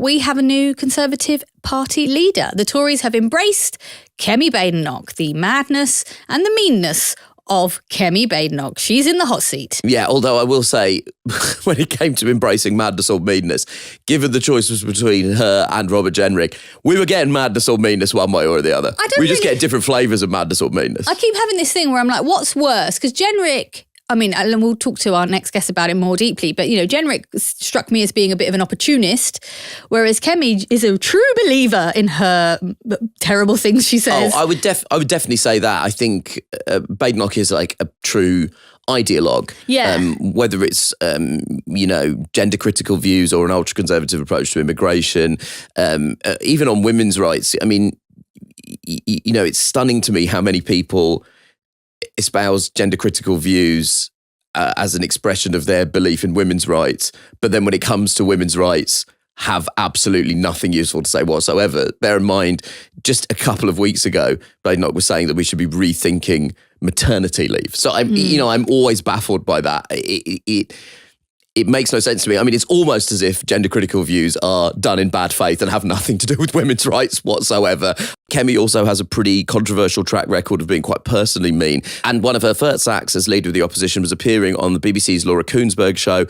We have a new Conservative Party leader. The Tories have embraced Kemi Badenoch, the madness and the meanness of Kemi Badenoch. She's in the hot seat. Yeah, although I will say, when it came to embracing madness or meanness, given the choice was between her and Robert Jenrick, we were getting madness or meanness one way or the other. Just get different flavours of madness or meanness. I keep having this thing where I'm like, what's worse? Because Jenrick, I mean, and we'll talk to our next guest about it more deeply, but, Jenrick struck me as being a bit of an opportunist, whereas Kemi is a true believer in her terrible things she says. Oh, I would definitely say that. I think Badenoch is like a true ideologue. Yeah. Whether it's, gender critical views or an ultra-conservative approach to immigration, even on women's rights. I mean, it's stunning to me how many people espouse gender critical views as an expression of their belief in women's rights, but then when it comes to women's rights, have absolutely nothing useful to say whatsoever. Bear in mind, just a couple of weeks ago, Badenoch was saying that we should be rethinking maternity leave. So I'm always baffled by that. It makes no sense to me. I mean, it's almost as if gender critical views are done in bad faith and have nothing to do with women's rights whatsoever. Kemi also has a pretty controversial track record of being quite personally mean. And one of her first acts as leader of the opposition was appearing on the BBC's Laura Kuenssberg show.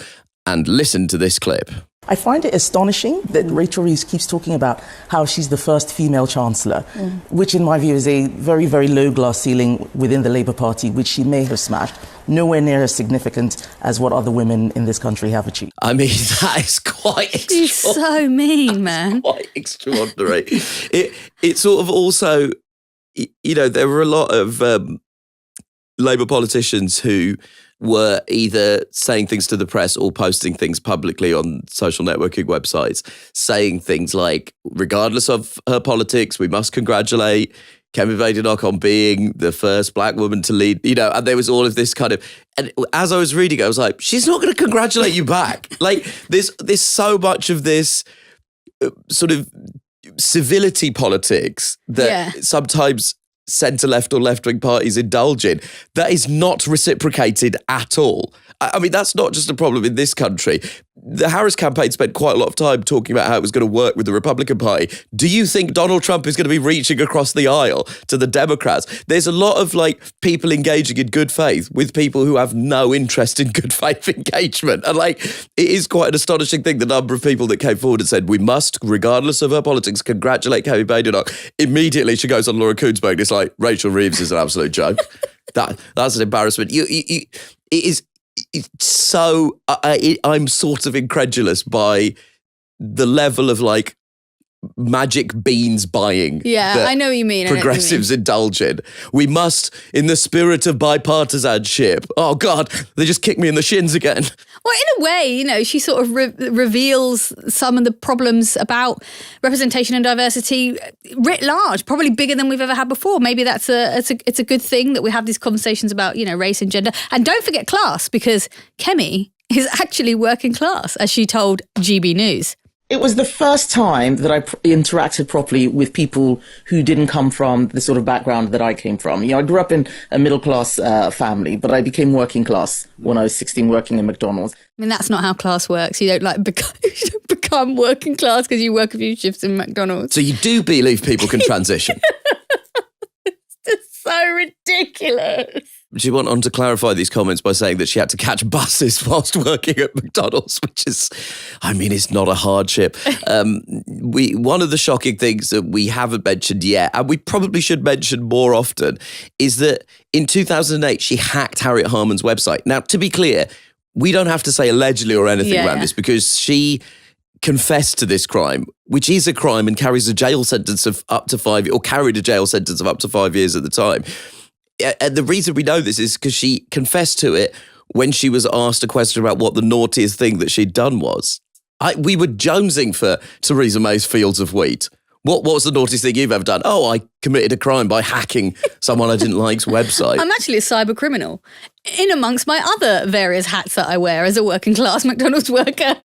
And listen to this clip. I find it astonishing that Rachel Reeves keeps talking about how she's the first female chancellor, which in my view is a very, very low glass ceiling within the Labour Party, which she may have smashed, nowhere near as significant as what other women in this country have achieved. I mean, that is quite extraordinary. She's so mean, man. Quite extraordinary. It sort of also, there were a lot of Labour politicians who were either saying things to the press or posting things publicly on social networking websites, saying things like, regardless of her politics, we must congratulate Kemi Badenoch on being the first black woman to lead, and there was all of this kind of, and as I was reading, I was like, she's not going to congratulate you back. Like, there's so much of this sort of civility politics that sometimes centre-left or left-wing parties indulge in, that is not reciprocated at all. I mean, that's not just a problem in this country. The Harris campaign spent quite a lot of time talking about how it was going to work with the Republican Party. Do you think Donald Trump is going to be reaching across the aisle to the Democrats? There's a lot of people engaging in good faith with people who have no interest in good faith engagement. And it is quite an astonishing thing, the number of people that came forward and said, we must, regardless of her politics, congratulate Kemi Badenoch. Immediately she goes on Laura Kuenssberg and it's like, Rachel Reeves is an absolute joke. That's an embarrassment. It's so, I'm sort of incredulous by the level of magic beans buying. Yeah, I know what you mean. Progressives indulge in. We must, in the spirit of bipartisanship. Oh God, they just kicked me in the shins again. Well, in a way, she sort of reveals some of the problems about representation and diversity writ large, probably bigger than we've ever had before. Maybe it's a good thing that we have these conversations about, race and gender. And don't forget class, because Kemi is actually working class, as she told GB News. It was the first time that I interacted properly with people who didn't come from the sort of background that I came from. I grew up in a middle-class family, but I became working class when I was 16 working in McDonald's. I mean, that's not how class works. You don't become working class because you work a few shifts in McDonald's. So you do believe people can transition? It's just so ridiculous. She went on to clarify these comments by saying that she had to catch buses whilst working at McDonald's, which is, it's not a hardship. One of the shocking things that we haven't mentioned yet, and we probably should mention more often, is that in 2008, she hacked Harriet Harman's website. Now, to be clear, we don't have to say allegedly or anything around this, because she confessed to this crime, which is a crime and carries a jail sentence of up to 5 years, or carried a jail sentence of up to 5 years at the time. And the reason we know this is because she confessed to it when she was asked a question about what the naughtiest thing that she'd done was. We were jonesing for Theresa May's Fields of Wheat. What was the naughtiest thing you've ever done? Oh, I committed a crime by hacking someone I didn't like's website. I'm actually a cyber criminal, in amongst my other various hats that I wear as a working class McDonald's worker.